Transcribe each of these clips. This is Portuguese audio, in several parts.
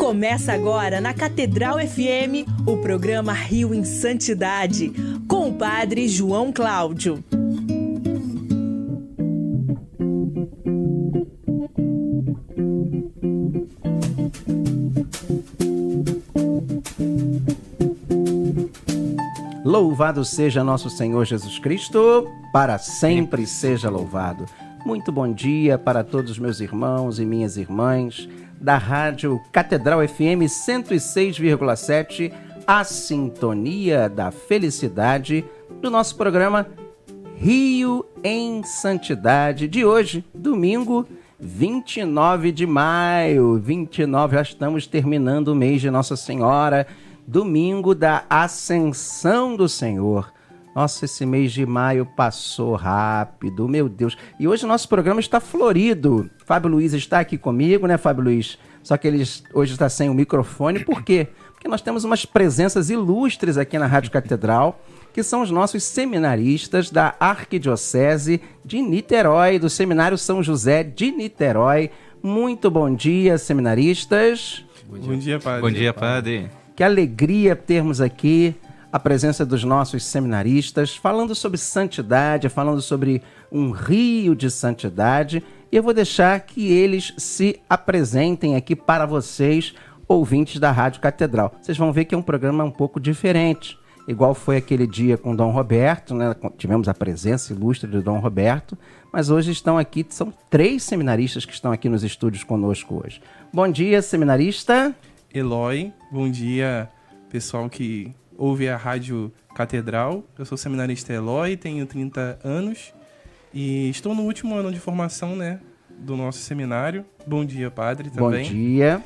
Começa agora na Catedral FM o programa Rio em Santidade, com o padre João Cláudio. Louvado seja nosso Senhor Jesus Cristo, para sempre seja louvado. Muito bom dia para todos os meus irmãos e minhas irmãs da Rádio Catedral FM 106,7, a sintonia da felicidade do nosso programa Rio em Santidade de hoje, domingo 29 de maio. 29, já estamos terminando o mês de Nossa Senhora, domingo da Ascensão do Senhor. Nossa, esse mês de maio passou rápido, meu Deus. E hoje o nosso programa está florido. Fábio Luiz está aqui comigo, né, Fábio Luiz? Só que ele hoje está sem o microfone. Por quê? Porque nós temos umas presenças ilustres aqui na Rádio Catedral, que são os nossos seminaristas da Arquidiocese de Niterói, do Seminário São José de Niterói. Muito bom dia, seminaristas. Bom dia, padre. Bom dia, padre. Que alegria termos aqui a presença dos nossos seminaristas, falando sobre santidade, falando sobre um rio de santidade. E eu vou deixar que eles se apresentem aqui para vocês, ouvintes da Rádio Catedral. Vocês vão ver que é um programa um pouco diferente, igual foi aquele dia com Dom Roberto, né? Tivemos a presença ilustre do Dom Roberto, mas hoje estão aqui, são 3 seminaristas que estão aqui nos estúdios conosco hoje. Bom dia, seminarista. Eloy, bom dia, pessoal que ouve a Rádio Catedral. Eu sou o seminarista Eloy, tenho 30 anos e estou no último ano de formação, né, do nosso seminário. Bom dia, padre, também. Bom dia.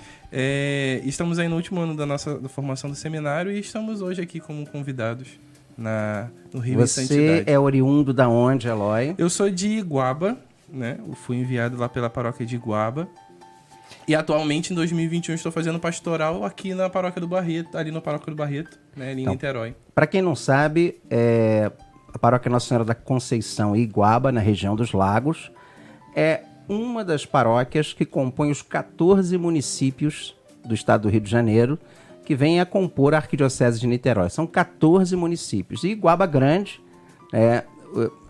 Estamos aí no último ano da formação do seminário e estamos hoje aqui como convidados no Rio em Santidade. Você é oriundo da onde, Eloy? Eu sou de Iguaba, né? Eu fui enviado lá pela paróquia de Iguaba. E atualmente, em 2021, estou fazendo pastoral aqui na Paróquia do Barreto, ali na Paróquia do Barreto, né, ali em Niterói. Para quem não sabe, a Paróquia Nossa Senhora da Conceição em Iguaba, na região dos Lagos, é uma das paróquias que compõe os 14 municípios do estado do Rio de Janeiro, que vêm a compor a Arquidiocese de Niterói. São 14 municípios. E Iguaba Grande,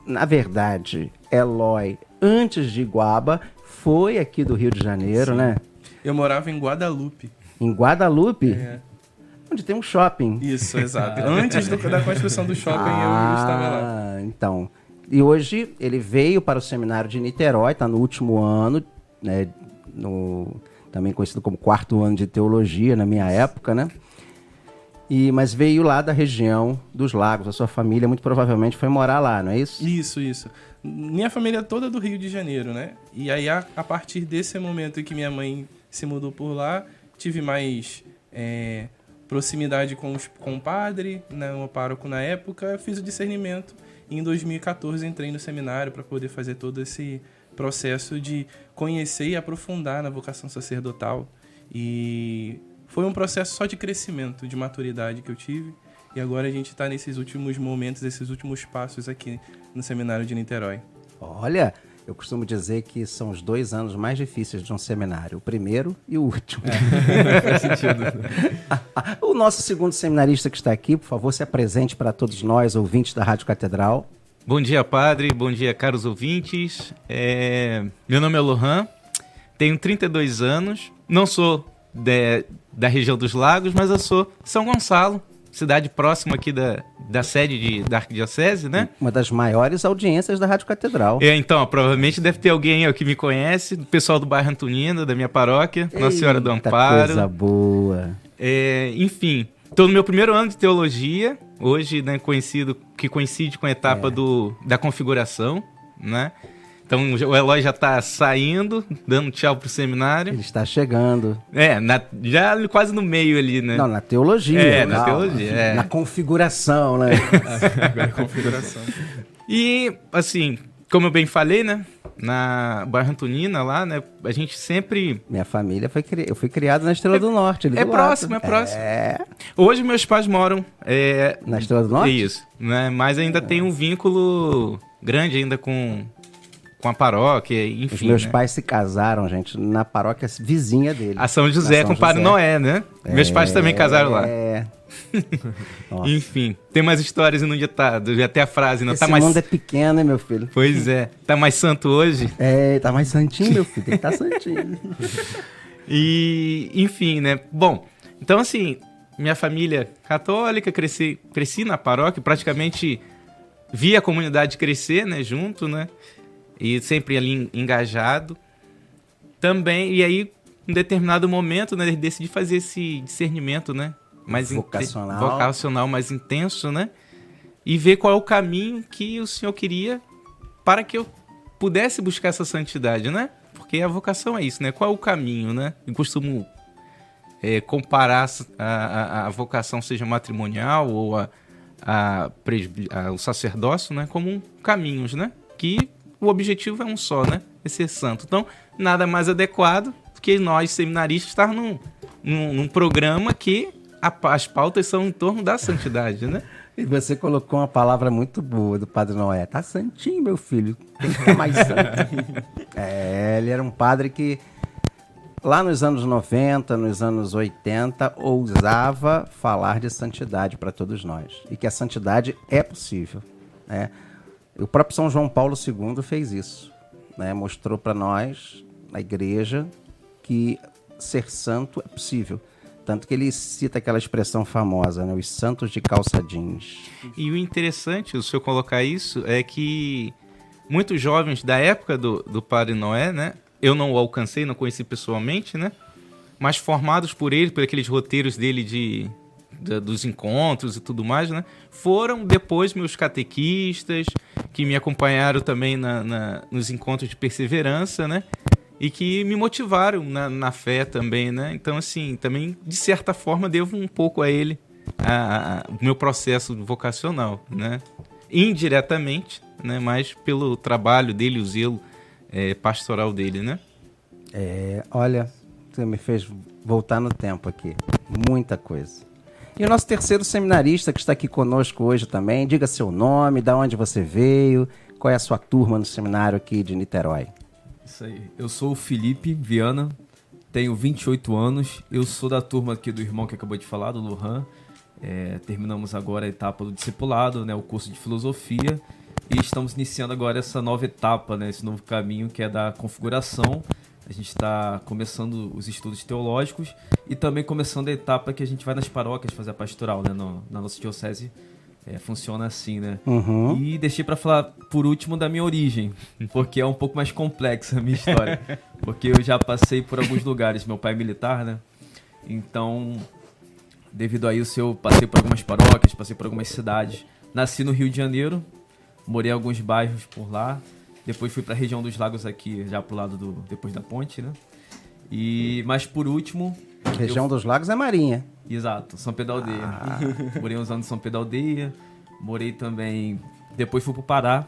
na verdade, Eloy, antes de Iguaba, foi aqui do Rio de Janeiro, sim, né? Eu morava em Guadalupe. Em Guadalupe? É. Onde tem um shopping. Isso, exato. Antes da construção do shopping, eu estava lá. Então. E hoje ele veio para o seminário de Niterói, está no último ano, né? Também conhecido como 4º ano de teologia, na minha época, né? Mas veio lá da região dos Lagos. A sua família muito provavelmente foi morar lá, não é isso? Isso. Minha família toda do Rio de Janeiro, né? E aí, a partir desse momento que minha mãe se mudou por lá, tive mais proximidade com o padre, né, o pároco na época, fiz o discernimento. E em 2014 entrei no seminário para poder fazer todo esse processo de conhecer e aprofundar na vocação sacerdotal. E foi um processo só de crescimento, de maturidade que eu tive. E agora a gente está nesses últimos momentos, esses últimos passos aqui no seminário de Niterói. Olha, eu costumo dizer que são os 2 anos mais difíceis de um seminário, o primeiro e o último. Faz sentido. O nosso segundo seminarista que está aqui, por favor, se apresente para todos nós, ouvintes da Rádio Catedral. Bom dia, padre. Bom dia, caros ouvintes. Meu nome é Lohan, tenho 32 anos, não sou da região dos Lagos, mas eu sou São Gonçalo, cidade próxima aqui da sede da Arquidiocese, né? Uma das maiores audiências da Rádio Catedral. Então, provavelmente deve ter alguém aí que me conhece, o pessoal do bairro Antonina, da minha paróquia, Nossa Senhora do Amparo. Coisa boa. Enfim, estou no meu primeiro ano de teologia, hoje, né, que coincide com a etapa da configuração, né? Então o Eloy já está saindo, dando tchau pro seminário. Ele está chegando. Já quase no meio ali, né? Não, na teologia. Na teologia. Na configuração, né? Agora é configuração. E, assim, como eu bem falei, né? Na Bairro Antonina, lá, né? A gente sempre... Minha família eu fui criado na Estrela do Norte. Ali do próximo, lado. é próximo. Hoje meus pais moram... na Estrela do Norte? Isso, né? Mas ainda tem um vínculo grande ainda com com a paróquia, enfim. Os meus né? pais se casaram, gente, na paróquia vizinha dele. A São José com o Padre Noé, né? Meus pais também casaram lá. Enfim, tem mais histórias no ditado, já até a frase. Não Esse tá mais... mundo é pequeno, hein, meu filho? Pois é. Tá mais santo hoje? Tá mais santinho, meu filho. Tem que estar santinho. E, enfim, né? Bom, então assim, minha família católica, cresci na paróquia, praticamente vi a comunidade crescer, né, junto, né? E sempre ali engajado. Também, e aí, em determinado momento, né, decidi fazer esse discernimento, né? Mais vocacional, mais intenso, né? E ver qual é o caminho que o Senhor queria para que eu pudesse buscar essa santidade, né? Porque a vocação é isso, né? Qual é o caminho, né? Eu costumo comparar a vocação, seja matrimonial ou o sacerdócio, né? Como caminhos, né? Que o objetivo é um só, né? É ser santo. Então, nada mais adequado do que nós, seminaristas, estar num programa que as pautas são em torno da santidade, né? E você colocou uma palavra muito boa do Padre Noé. Tá santinho, meu filho. Tem que ficar mais santo. Ele era um padre que, lá nos anos 90, nos anos 80, ousava falar de santidade para todos nós. E que a santidade é possível, né? O próprio São João Paulo II fez isso, né? Mostrou para nós, na igreja, que ser santo é possível. Tanto que ele cita aquela expressão famosa, né? Os santos de calça jeans. E o interessante, o senhor colocar isso, é que muitos jovens da época do Padre Noé, né? Eu não o alcancei, não conheci pessoalmente, né? Mas formados por ele, por aqueles roteiros dele dos encontros e tudo mais, né? Foram depois meus catequistas, que me acompanharam também nos encontros de perseverança, né? E que me motivaram na fé também, né? Então, assim, também, de certa forma, devo um pouco a ele o meu processo vocacional, né? Indiretamente, né? Mas pelo trabalho dele, o zelo pastoral dele, né? Olha, você me fez voltar no tempo aqui. Muita coisa. E o nosso terceiro seminarista que está aqui conosco hoje também, diga seu nome, de onde você veio, qual é a sua turma no seminário aqui de Niterói. Isso aí. Eu sou o Felipe Viana, tenho 28 anos, eu sou da turma aqui do irmão que acabou de falar, do Lohan. Terminamos agora a etapa do discipulado, né, o curso de filosofia, e estamos iniciando agora essa nova etapa, né, esse novo caminho que é da configuração. A gente está começando os estudos teológicos e também começando a etapa que a gente vai nas paróquias fazer a pastoral, né, na nossa diocese. Funciona assim, né? Uhum. E deixei para falar por último da minha origem, porque é um pouco mais complexa a minha história. Porque eu já passei por alguns lugares, meu pai é militar, né? Então, devido a isso, eu passei por algumas paróquias, passei por algumas cidades. Nasci no Rio de Janeiro, morei em alguns bairros por lá. Depois fui para a região dos Lagos aqui, já pro lado depois da ponte, né? Mas por último... Região dos Lagos é Marinha. Exato, São Pedro da Aldeia. Morei uns anos em São Pedro da Aldeia, morei também... Depois fui pro Pará,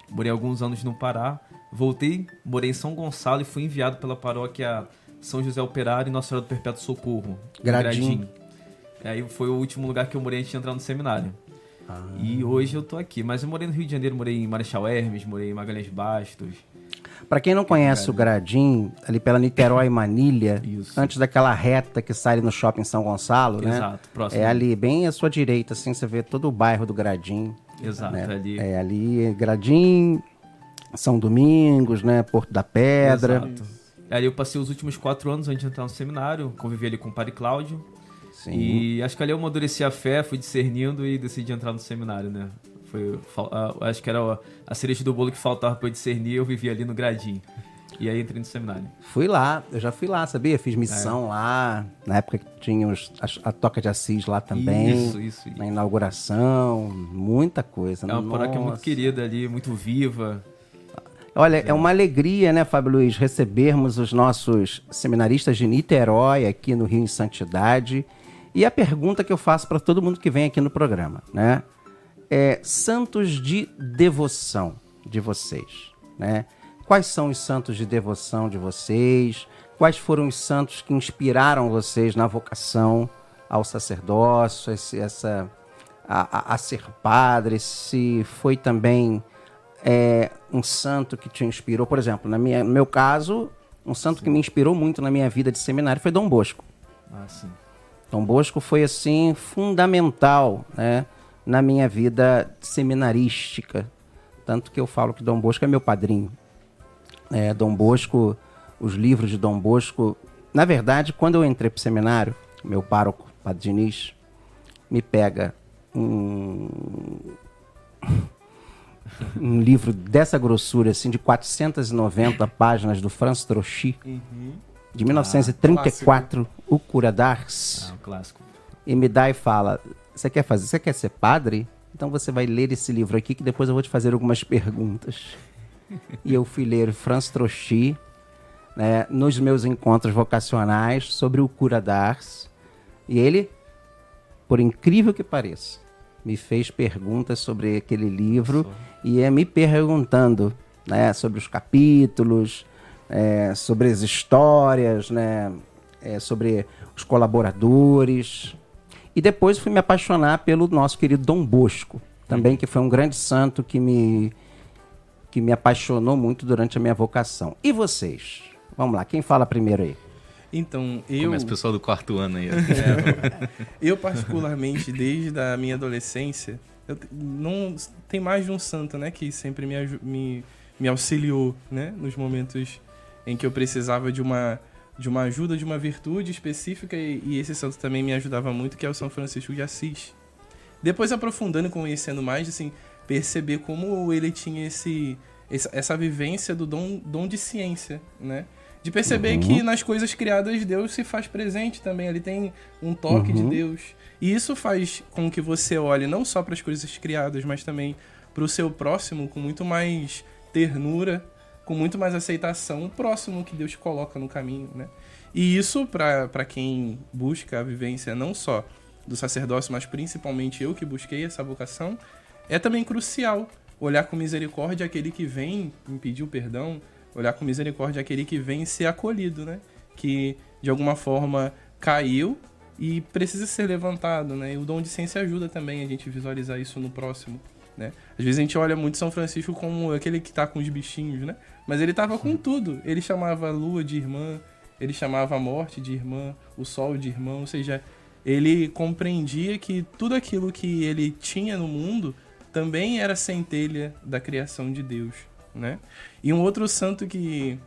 morei alguns anos no Pará, voltei, morei em São Gonçalo e fui enviado pela paróquia São José Operário e Nossa Senhora do Perpétuo Socorro. Gradim. Aí foi o último lugar que eu morei antes de entrar no seminário. E hoje eu tô aqui, mas eu morei no Rio de Janeiro, morei em Marechal Hermes, morei em Magalhães Bastos. Para quem não conhece o Gradim, ali pela Niterói Manilha, antes daquela reta que sai no shopping São Gonçalo, né? Exato, próximo. É ali, bem à sua direita, assim, você vê todo o bairro do Gradim. Exato, né? ali. Ali, Gradim, São Domingos, né? Porto da Pedra. Exato. Ali eu passei os últimos 4 anos antes de entrar no seminário, convivi ali com o Padre Cláudio. Sim. E acho que ali eu amadureci a fé, fui discernindo e decidi entrar no seminário, né? Acho que era a cereja do bolo que faltava para eu discernir, eu vivia ali no Gradim. E aí entrei no seminário. Fui lá, eu já fui lá, sabia? Fiz missão lá, na época que tinha a Toca de Assis lá também. Isso. Na inauguração, muita coisa. É uma paróquia muito querida ali, muito viva. Olha, é uma alegria, né, Fábio Luiz, recebermos os nossos seminaristas de Niterói aqui no Rio em Santidade. E a pergunta que eu faço para todo mundo que vem aqui no programa, né? Santos de devoção de vocês, né? Quais são os santos de devoção de vocês? Quais foram os santos que inspiraram vocês na vocação ao sacerdócio, a ser padre? Se foi também um santo que te inspirou? Por exemplo, no meu caso, um santo que me inspirou muito na minha vida de seminário foi Dom Bosco. Ah, sim. Dom Bosco foi, assim, fundamental, né, na minha vida seminarística. Tanto que eu falo que Dom Bosco é meu padrinho. Dom Bosco, os livros de Dom Bosco... Na verdade, quando eu entrei para o seminário, meu pároco, Padre Diniz, me pega um livro dessa grossura, assim, de 490 páginas, do Franz Trochi, de 1934, O Cura d'Ars, Um clássico. e me dá e fala, você quer ser padre? Então você vai ler esse livro aqui, que depois eu vou te fazer algumas perguntas. E eu fui ler Franz Trochi, né, nos meus encontros vocacionais sobre o Cura d'Ars, e ele, por incrível que pareça, me fez perguntas sobre aquele livro e ia me perguntando, né, sobre os capítulos, sobre as histórias, né, sobre os colaboradores. E depois fui me apaixonar pelo nosso querido Dom Bosco, também, que foi um grande santo que me apaixonou muito durante a minha vocação. E vocês? Vamos lá, quem fala primeiro aí? Então, Começa o pessoal do quarto ano aí. Eu particularmente, desde a minha adolescência, tem mais de um santo, né, que sempre me auxiliou, né, nos momentos em que eu precisava de uma ajuda, de uma virtude específica, e esse santo também me ajudava muito, que é o São Francisco de Assis. Depois, aprofundando e conhecendo mais, assim, perceber como ele tinha essa vivência do dom de ciência, né? De perceber que nas coisas criadas Deus se faz presente também, ele tem um toque de Deus. E isso faz com que você olhe não só para as coisas criadas, mas também para o seu próximo com muito mais ternura, com muito mais aceitação, o próximo que Deus coloca no caminho, né? E isso, para quem busca a vivência não só do sacerdócio, mas principalmente eu que busquei essa vocação, é também crucial olhar com misericórdia aquele que vem me pedir o perdão, olhar com misericórdia aquele que vem ser acolhido, né? Que, de alguma forma, caiu e precisa ser levantado, né? E o dom de ciência ajuda também a gente visualizar isso no próximo, né? Às vezes a gente olha muito São Francisco como aquele que tá com os bichinhos, né? Mas ele tava com tudo. Ele chamava a lua de irmã, ele chamava a morte de irmã, o sol de irmão, ou seja, ele compreendia que tudo aquilo que ele tinha no mundo também era centelha da criação de Deus, né? E um outro santo que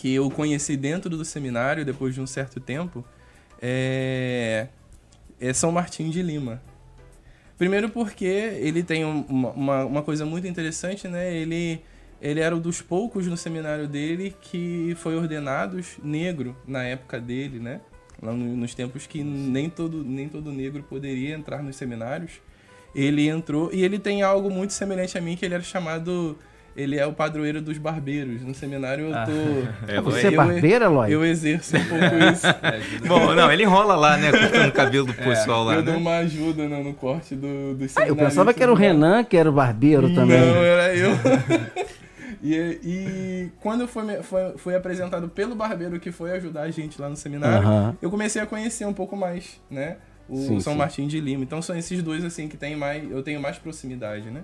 eu conheci dentro do seminário, depois de um certo tempo, é São Martim de Lima. Primeiro porque ele tem uma coisa muito interessante, né? Ele era um dos poucos no seminário dele que foi ordenado negro na época dele, né? Lá nos tempos que nem todo negro poderia entrar nos seminários. Ele entrou e ele tem algo muito semelhante a mim, que ele era chamado... Ele é o padroeiro dos barbeiros. No seminário eu tô... Você é barbeiro, Eloy? Eu exerço um pouco isso. Bom, não, ele enrola lá, né? Cortando o cabelo do pessoal lá, eu né? dou uma ajuda no corte dos Eu seminários. pensava que era o Renan, que era o barbeiro também. Não, era eu. E quando foi apresentado pelo barbeiro que foi ajudar a gente lá no seminário, eu comecei a conhecer um pouco mais, né? O São Martim de Lima. Então são esses dois, assim, que eu tenho mais proximidade, né?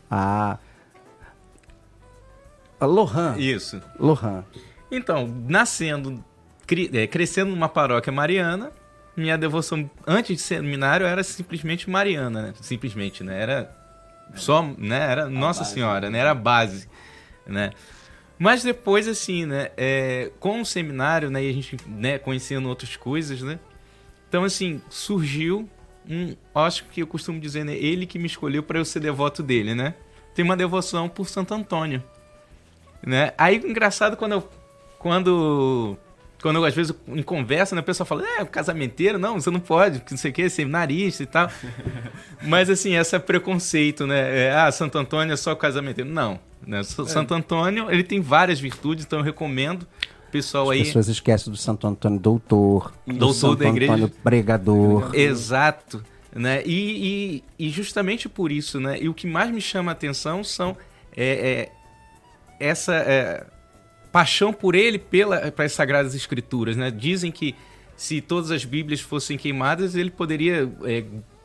Ah... Lohan. Isso. Lohan. Então, crescendo numa paróquia mariana, minha devoção antes de seminário era simplesmente mariana, né? Simplesmente, né? Era só, né? Era Nossa Senhora, né? Era a base, né? Mas depois, assim, né? Com o seminário, né? E a gente, né? Conhecendo outras coisas, né? Então, assim, surgiu acho que eu costumo dizer, né? Ele que me escolheu para eu ser devoto dele, né? Tem uma devoção por Santo Antônio. Né? Aí, engraçado, quando às vezes em conversa, né, a pessoa fala, casamenteiro, não, você não pode, porque não sei o que, seminarista e tal. Mas, assim, esse preconceito, né? Santo Antônio é só casamenteiro. Não, né? Santo Antônio, ele tem várias virtudes, então eu recomendo o pessoal aí... As pessoas esquecem do Santo Antônio doutor, do Santo da igreja. Antônio pregador. Exato, né? E justamente por isso, né? E o que mais me chama a atenção são... essa paixão por ele pelas Sagradas Escrituras, né? Dizem que se todas as Bíblias fossem queimadas, ele poderia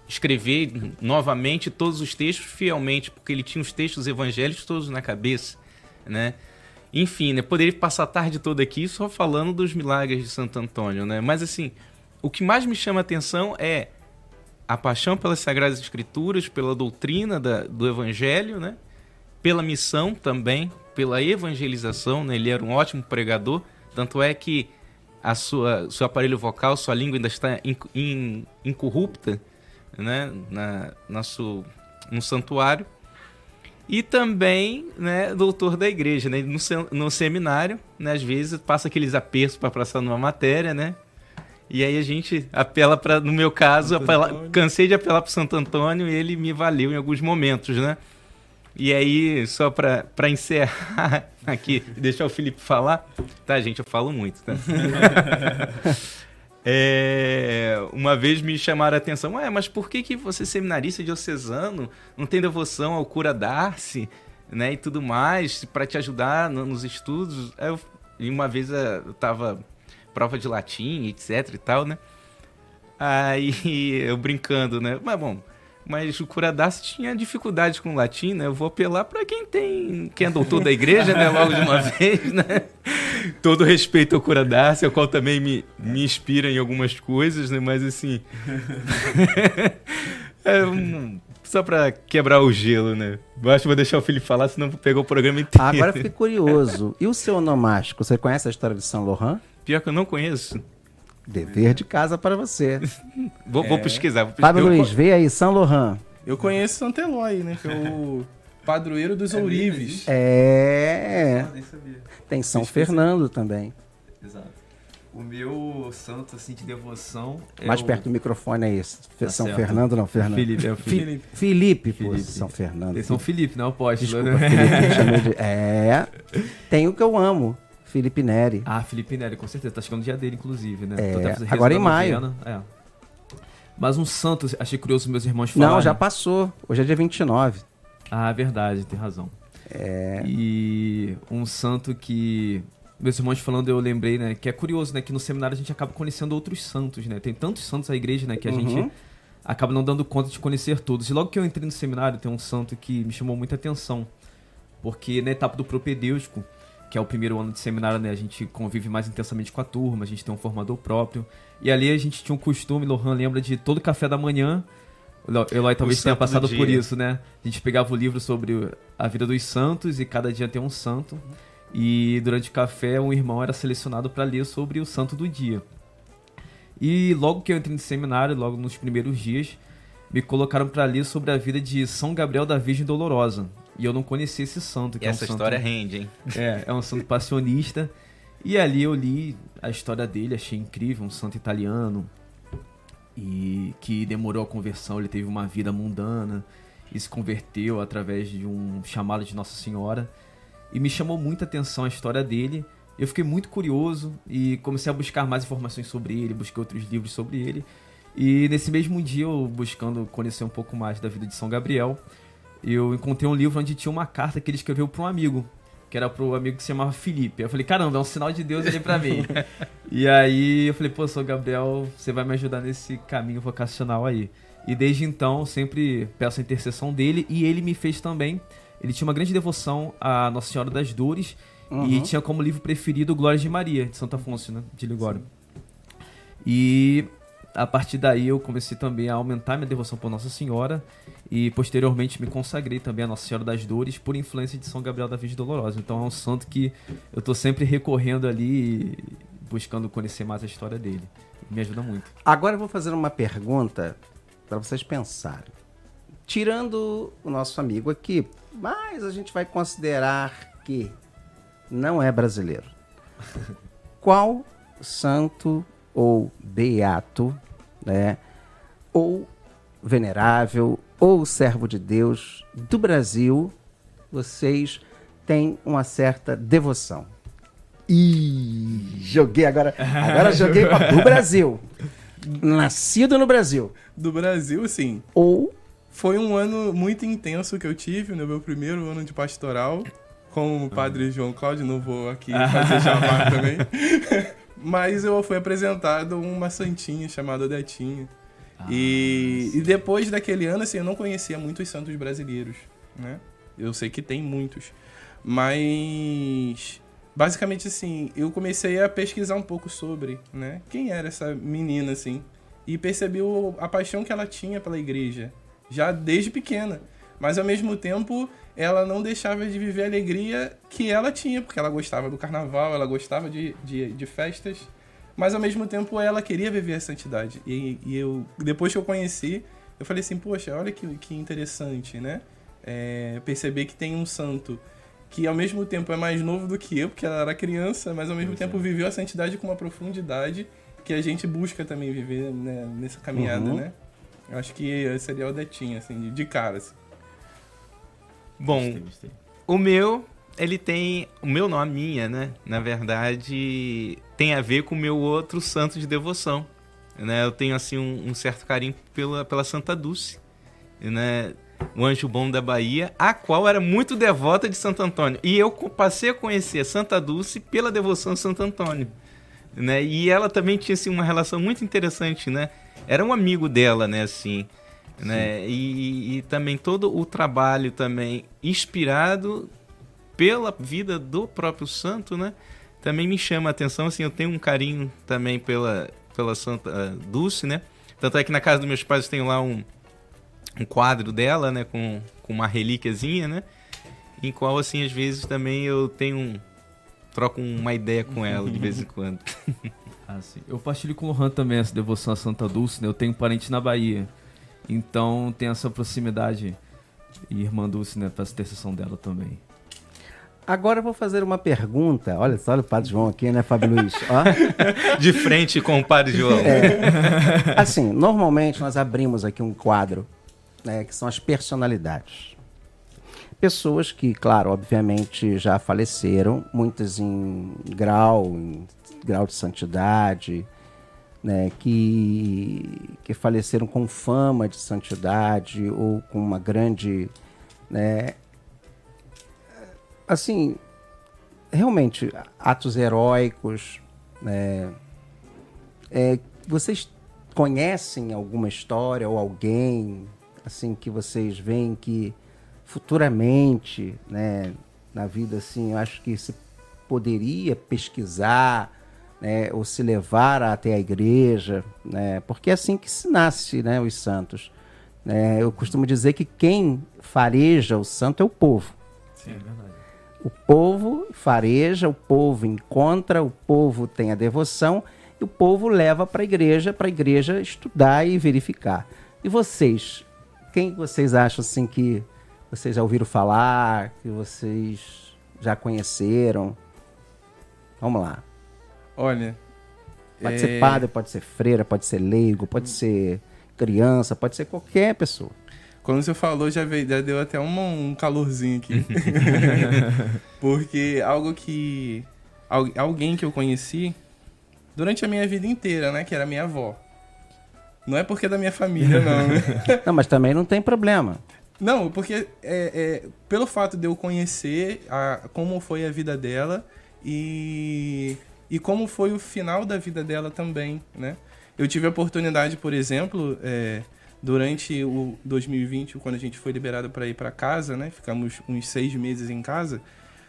escrever novamente todos os textos fielmente, porque ele tinha os textos evangélicos todos na cabeça, né? Enfim, né, poderia passar a tarde toda aqui só falando dos milagres de Santo Antônio, né? Mas assim, o que mais me chama a atenção é a paixão pelas Sagradas Escrituras, pela doutrina do Evangelho, né? Pela missão também, pela evangelização, né? Ele era um ótimo pregador, tanto é que seu aparelho vocal, sua língua ainda está incorrupta, né? No santuário. E também, né, doutor da igreja, né? No seminário, né, às vezes passa aqueles apertos para passar numa matéria, né? E aí a gente apela para, no meu caso, cansei de apelar para Santo Antônio e ele me valeu em alguns momentos, né? E aí, só para encerrar aqui, deixar o Felipe falar, tá, gente? Eu falo muito, tá? Uma vez me chamaram a atenção, mas por que você, seminarista diocesano, não tem devoção ao cura Darcy, né, e tudo mais, para te ajudar nos estudos? E uma vez eu tava prova de latim, etc e tal, né? Aí eu brincando, né? Mas o cura Darcy tinha dificuldade com o latim, né? Eu vou apelar para quem é doutor da igreja, né? Logo de uma vez, né? Todo respeito ao cura Darcy, ao qual também me inspira em algumas coisas, né? Mas assim... só para quebrar o gelo, né? Eu acho que vou deixar o Felipe falar, senão vou pegar o programa inteiro. Agora eu fiquei curioso. E o seu onomástico? Você conhece a história de São Laurent? Pior que eu não conheço. Dever de casa para você. Vou pesquisar. Fábio Luiz, vê aí, São Laurent. Eu conheço Santo Eloy, né? Que é o padroeiro dos ourives. Nem sabia. Tem São Fernando também. Exato. O meu santo, assim, de devoção Mais perto do microfone é esse. São certo. Fernando, não, Fernando. Felipe, é o Felipe. Felipe, pô, Felipe. São Fernando. Tem São Felipe, não é o apóstolo, Desculpa, né? Felipe, me chamei de... Tem o que eu amo, Felipe Neri. Ah, Felipe Neri, com certeza. Tá chegando o dia dele, inclusive, né? Tô até fazendo agora em rezando a maio. novena. Mas um santo, achei curioso meus irmãos falarem. Não, já passou. Hoje é dia 29. Ah, verdade, tem razão. E um santo que... Meus irmãos falando, eu lembrei, né? Que é curioso, né? Que no seminário a gente acaba conhecendo outros santos, né? Tem tantos santos na igreja, né? Que a gente acaba não dando conta de conhecer todos. E logo que eu entrei no seminário, tem um santo que me chamou muita atenção. Porque na etapa do propedêutico, que é o primeiro ano de seminário, né? A gente convive mais intensamente com a turma, a gente tem um formador próprio. E ali a gente tinha um costume, Lohan lembra, de todo café da manhã... Eloy talvez tenha passado por isso, né? A gente pegava o livro sobre a vida dos santos e cada dia tem um santo. E durante o café, um irmão era selecionado para ler sobre o santo do dia. E logo que eu entrei no seminário, logo nos primeiros dias, me colocaram para ler sobre a vida de São Gabriel da Virgem Dolorosa. E eu não conhecia esse santo. Que essa é um história santo... rende, hein? É um santo passionista. E ali eu li a história dele, achei incrível, um santo italiano. E que demorou a conversão, ele teve uma vida mundana e se converteu através de um chamado de Nossa Senhora. E me chamou muita atenção a história dele. Eu fiquei muito curioso e comecei a buscar mais informações sobre ele, busquei outros livros sobre ele. E nesse mesmo dia, eu buscando conhecer um pouco mais da vida de São Gabriel, eu encontrei um livro onde tinha uma carta que ele escreveu para um amigo, que era pro amigo que se chamava Felipe. Eu falei, caramba, é um sinal de Deus ali pra mim. E aí eu falei, pô, São Gabriel, você vai me ajudar nesse caminho vocacional aí. E desde então, eu sempre peço a intercessão dele, e ele me fez também. Ele tinha uma grande devoção à Nossa Senhora das Dores, e tinha como livro preferido Glórias de Maria, de Santo Afonso, né, de Ligório. E a partir daí eu comecei também a aumentar minha devoção por Nossa Senhora, e posteriormente me consagrei também a Nossa Senhora das Dores por influência de São Gabriel da Virgem Dolorosa. Então é um santo que eu tô sempre recorrendo ali, buscando conhecer mais a história dele. Me ajuda muito. Agora eu vou fazer uma pergunta para vocês pensarem. Tirando o nosso amigo aqui, mas a gente vai considerar que não é brasileiro. Qual santo ou beato, né, ou venerável, ou servo de Deus do Brasil, vocês têm uma certa devoção? Joguei agora joguei do Brasil. Nascido no Brasil. Do Brasil, sim. Ou foi um ano muito intenso que eu tive no meu primeiro ano de pastoral com o padre João Cláudio, não vou aqui fazer jabá também. Mas eu fui apresentado uma santinha chamada Odetinha. E depois daquele ano, assim, eu não conhecia muitos santos brasileiros, né? Eu sei que tem muitos. Mas, basicamente, assim, eu comecei a pesquisar um pouco sobre, né? Quem era essa menina, assim. E percebi a paixão que ela tinha pela igreja, já desde pequena. Mas, ao mesmo tempo, ela não deixava de viver a alegria que ela tinha, porque ela gostava do carnaval, ela gostava de festas. Mas, ao mesmo tempo, ela queria viver a santidade. E eu, depois que eu conheci, eu falei assim, poxa, olha que interessante, né? Perceber que tem um santo que, ao mesmo tempo, é mais novo do que eu, porque ela era criança, mas, ao mesmo tempo, viveu a santidade com uma profundidade que a gente busca também viver, né, nessa caminhada, né? Eu acho que seria o Odetinho, assim, de cara, assim. Bom, o meu, não, a minha, né? Na verdade, tem a ver com o meu outro santo de devoção, né? Eu tenho, assim, um certo carinho pela Santa Dulce, né? O anjo bom da Bahia, a qual era muito devota de Santo Antônio. E eu passei a conhecer a Santa Dulce pela devoção a Santo Antônio, né? E ela também tinha, assim, uma relação muito interessante, né? Era um amigo dela, né, assim... Né? E também todo o trabalho também inspirado pela vida do próprio santo, né? Também me chama a atenção, assim, eu tenho um carinho também pela Santa Dulce, né? Tanto é que na casa dos meus pais eu tenho lá um quadro dela, né? Com uma relíquiazinha, né? Em qual, assim, às vezes também eu troco uma ideia com ela de vez em quando. Sim. Eu partilho com o Lohan também essa devoção a Santa Dulce, né? Eu tenho parente na Bahia. Então tem essa proximidade e irmã Dulce, né, para essa intercessão dela também. Agora eu vou fazer uma pergunta. Olha só, olha o Padre João aqui, né, Fábio Luiz? Ó. De frente com o Padre João. Assim, normalmente nós abrimos aqui um quadro, né, que são as personalidades. Pessoas que, claro, obviamente já faleceram, muitas em grau de santidade, né, que faleceram com fama de santidade ou com uma grande, né, assim, realmente atos heróicos, né? Vocês conhecem alguma história ou alguém assim que vocês veem que futuramente, né, na vida, assim, eu acho que se poderia pesquisar, né, ou se levar até a igreja, né, porque é assim que se nasce, né, os santos. Eu costumo dizer que quem fareja o santo é o povo. Sim, é verdade. O povo fareja, o povo encontra, o povo tem a devoção e o povo leva para a igreja estudar e verificar. E vocês, quem vocês acham assim que vocês já ouviram falar, que vocês já conheceram? Vamos lá. Olha... Pode ser padre, pode ser freira, pode ser leigo, pode ser criança, pode ser qualquer pessoa. Quando você falou, já deu até um calorzinho aqui. Porque alguém que eu conheci durante a minha vida inteira, né? Que era minha avó. Não é porque é da minha família, não, né? Não, mas também não tem problema. Não, porque pelo fato de eu conhecer como foi a vida dela e como foi o final da vida dela também, né? Eu tive a oportunidade, por exemplo, durante o 2020, quando a gente foi liberado para ir para casa, né? Ficamos uns 6 meses em casa.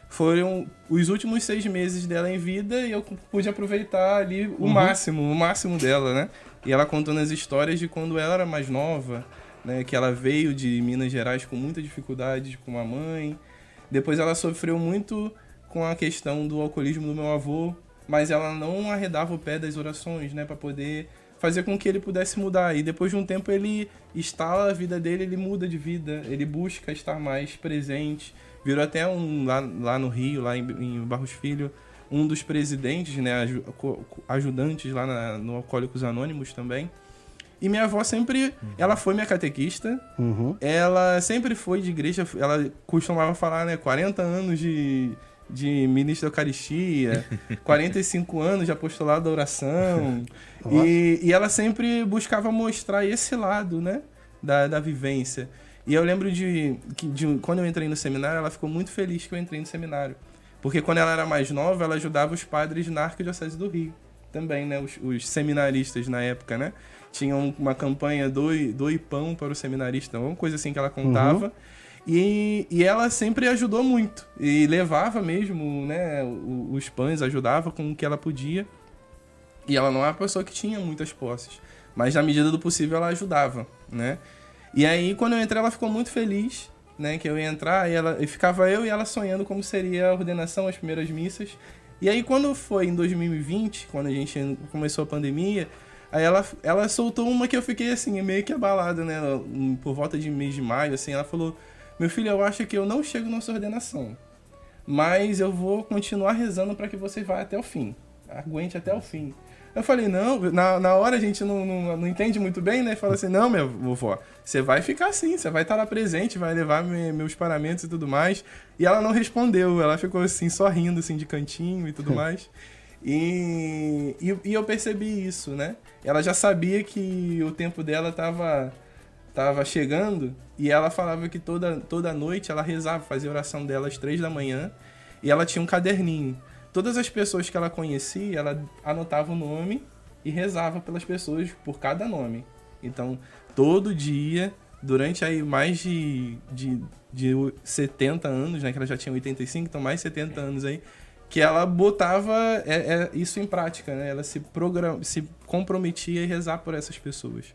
Foram os últimos 6 meses dela em vida e eu pude aproveitar ali o máximo dela, né? E ela contando as histórias de quando ela era mais nova, né? Que ela veio de Minas Gerais com muita dificuldade com a mãe. Depois ela sofreu muito com a questão do alcoolismo do meu avô, mas ela não arredava o pé das orações, né? Para poder fazer com que ele pudesse mudar. E depois de um tempo ele instala a vida dele, ele muda de vida, ele busca estar mais presente. Virou até lá no Rio, lá em Barros Filho, um dos presidentes, né, ajudantes lá no Alcoólicos Anônimos também. E minha avó sempre, ela foi minha catequista, ela sempre foi de igreja, ela costumava falar, né, 40 anos de ministro da Eucaristia, 45 anos de apostolado da oração, e ela sempre buscava mostrar esse lado, né, da vivência. E eu lembro de quando eu entrei no seminário, ela ficou muito feliz que eu entrei no seminário. Porque quando ela era mais nova, ela ajudava os padres na Arquidiocese do Rio. também, né? Os seminaristas na época, né? Tinham uma campanha doe pão para o seminarista, uma coisa assim que ela contava. E ela sempre ajudou muito. E levava mesmo, né, os pães, ajudava com o que ela podia. E ela não é uma pessoa que tinha muitas posses. Mas na medida do possível ela ajudava, né? E aí quando eu entrei ela ficou muito feliz, né, que eu ia entrar. E ficava eu e ela sonhando como seria a ordenação, as primeiras missas. E aí quando foi em 2020, quando a gente começou a pandemia... Aí ela soltou uma que eu fiquei assim, meio que abalada, né? Por volta de mês de maio, assim, ela falou: meu filho, eu acho que eu não chego na sua ordenação, mas eu vou continuar rezando para que você vá até o fim. Aguente até o fim. Eu falei, não, na hora a gente não entende muito bem, né? Fala assim, não, minha vovó, você vai ficar assim, você vai estar lá presente, vai levar meus paramentos e tudo mais. E ela não respondeu, ela ficou assim, só rindo, assim, de cantinho e tudo mais. E eu percebi isso, né? Ela já sabia que o tempo dela tava chegando, e ela falava que toda noite ela rezava, fazia oração dela às 3 da manhã, e ela tinha um caderninho. Todas as pessoas que ela conhecia, ela anotava o nome e rezava pelas pessoas por cada nome. Então, todo dia, durante aí mais de 70 anos, né? Que ela já tinha 85, então mais 70 anos aí, que ela botava isso em prática, né? Ela se comprometia a rezar por essas pessoas.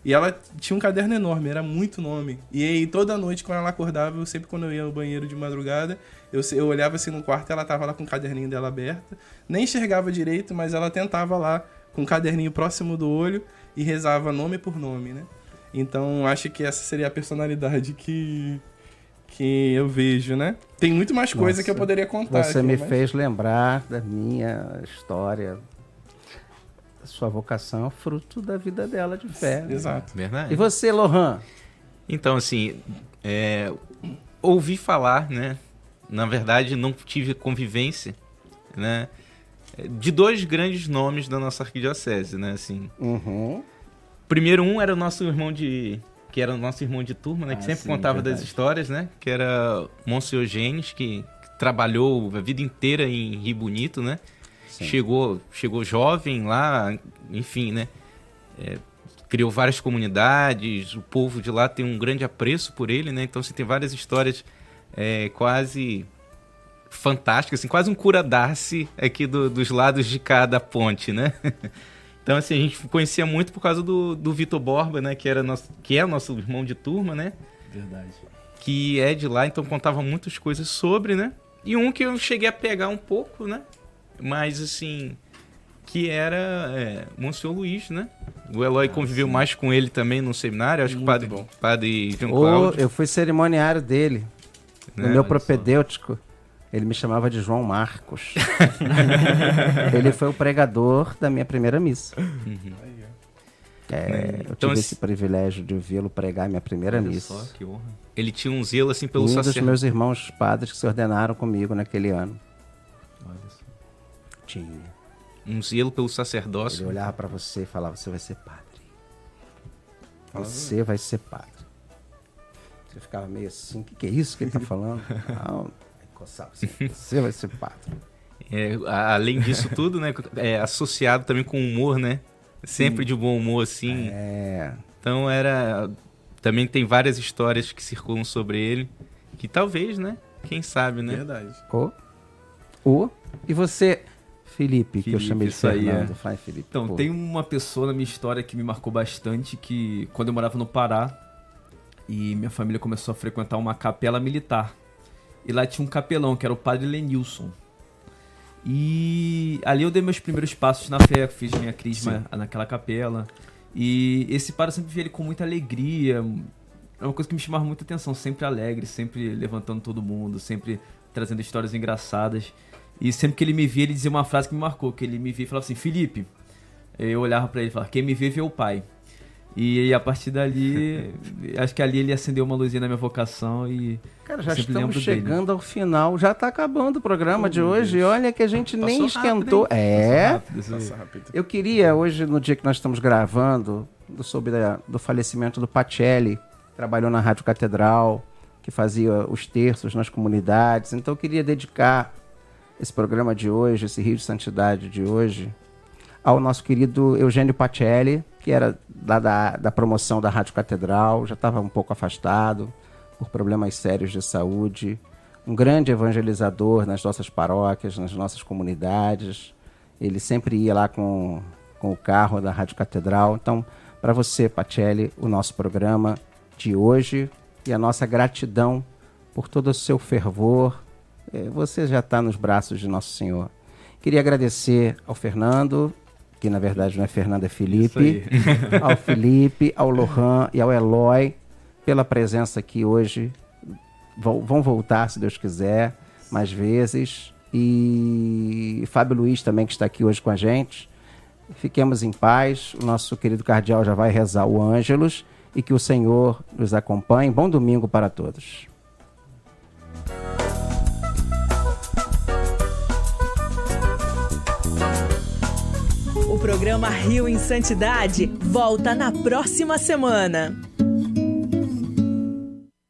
E ela tinha um caderno enorme, era muito nome. E aí, toda noite, quando ela acordava, sempre quando eu ia ao banheiro de madrugada, eu olhava assim no quarto e ela tava lá com o caderninho dela aberto. Nem enxergava direito, mas ela tentava lá, com o caderninho próximo do olho, e rezava nome por nome, né? Então, acho que essa seria a personalidade que eu vejo, né? Tem muito mais coisa que eu poderia contar. Você me fez lembrar da minha história. Sua vocação é fruto da vida dela de fé. Exato. Verdade. E você, Lohan? Então, assim, ouvi falar, né? Na verdade, não tive convivência, né? De dois grandes nomes da nossa arquidiocese, né? Assim, primeiro era o nosso irmão que era o nosso irmão de turma, né? Que sempre contava das histórias, né? Que era Monsenhor Gênesis, que trabalhou a vida inteira em Rio Bonito, né? Chegou jovem lá, enfim, né? Criou várias comunidades, o povo de lá tem um grande apreço por ele, né? Então, assim, tem várias histórias quase fantásticas, assim, quase um cura-darce aqui dos lados de cada ponte, né? Então, assim, a gente conhecia muito por causa do Vitor Borba, né? Que é o nosso irmão de turma, né? Verdade. Que é de lá, então contava muitas coisas sobre, né? E um que eu cheguei a pegar um pouco, né? Mas, assim, que era Monsenhor Luiz, né? O Eloy conviveu mais com ele também no seminário, acho que o padre João Cláudio. Eu fui cerimoniário dele, no meu propedêutico. Ele me chamava de João Marcos. Ele foi o pregador da minha primeira missa. Eu Então, tive esse privilégio de ouvi-lo pregar minha primeira missa. Só, que honra. Ele tinha um zelo, assim, pelo Um dos sacerdote. meus irmãos padres que se ordenaram comigo naquele ano. Olha só. Tinha. Um zelo pelo sacerdócio. Ele olhava pra você e falava: você vai ser padre. Você vai ser padre. Você ficava meio assim: o que é isso que ele tá falando? Não, aí coçava assim, você vai ser padre. Além disso tudo, né? Associado também com humor, né? Sempre de bom humor, assim. Então também tem várias histórias que circulam sobre ele. Que talvez, né? Quem sabe, né? Verdade. E você, Felipe, que eu chamei de isso aí, Fernando. Fala, Felipe. Então, tem uma pessoa na minha história que me marcou bastante, que quando eu morava no Pará, e minha família começou a frequentar uma capela militar. E lá tinha um capelão, que era o padre Lenilson. E ali eu dei meus primeiros passos na fé, fiz minha crisma naquela capela. E esse padre, eu sempre vi ele com muita alegria. É uma coisa que me chamava muita atenção, sempre alegre, sempre levantando todo mundo, sempre trazendo histórias engraçadas. E sempre que ele me via, ele dizia uma frase que me marcou, que ele me via e falava assim: Felipe, eu olhava pra ele e falava: quem me vê o pai. E a partir dali, acho que ali ele acendeu uma luzinha na minha vocação e... Cara, já estamos chegando ao final, já tá acabando o programa de hoje. E olha que a gente nem esquentou. Passa rápido. Eu queria, hoje, no dia que nós estamos gravando, soube do falecimento do Pacelli, trabalhou na Rádio Catedral, que fazia os terços nas comunidades. Então eu queria dedicar esse programa de hoje, esse Rio de Santidade de hoje, ao nosso querido Eugênio Pacelli, que era da promoção da Rádio Catedral, já estava um pouco afastado por problemas sérios de saúde, um grande evangelizador nas nossas paróquias, nas nossas comunidades. Ele sempre ia lá com o carro da Rádio Catedral. Então, para você, Pacelli, o nosso programa de hoje e a nossa gratidão por todo o seu fervor. Você já está nos braços de Nosso Senhor. Queria agradecer ao Fernando, que na verdade não é Fernando, é Felipe, ao Felipe, ao Lohan e ao Eloy, pela presença aqui hoje. Vão voltar, se Deus quiser, mais vezes. E Fábio Luiz também, que está aqui hoje com a gente. Fiquemos em paz. O nosso querido cardeal já vai rezar o Ângelus e que o Senhor nos acompanhe. Bom domingo para todos. O programa Rio em Santidade volta na próxima semana.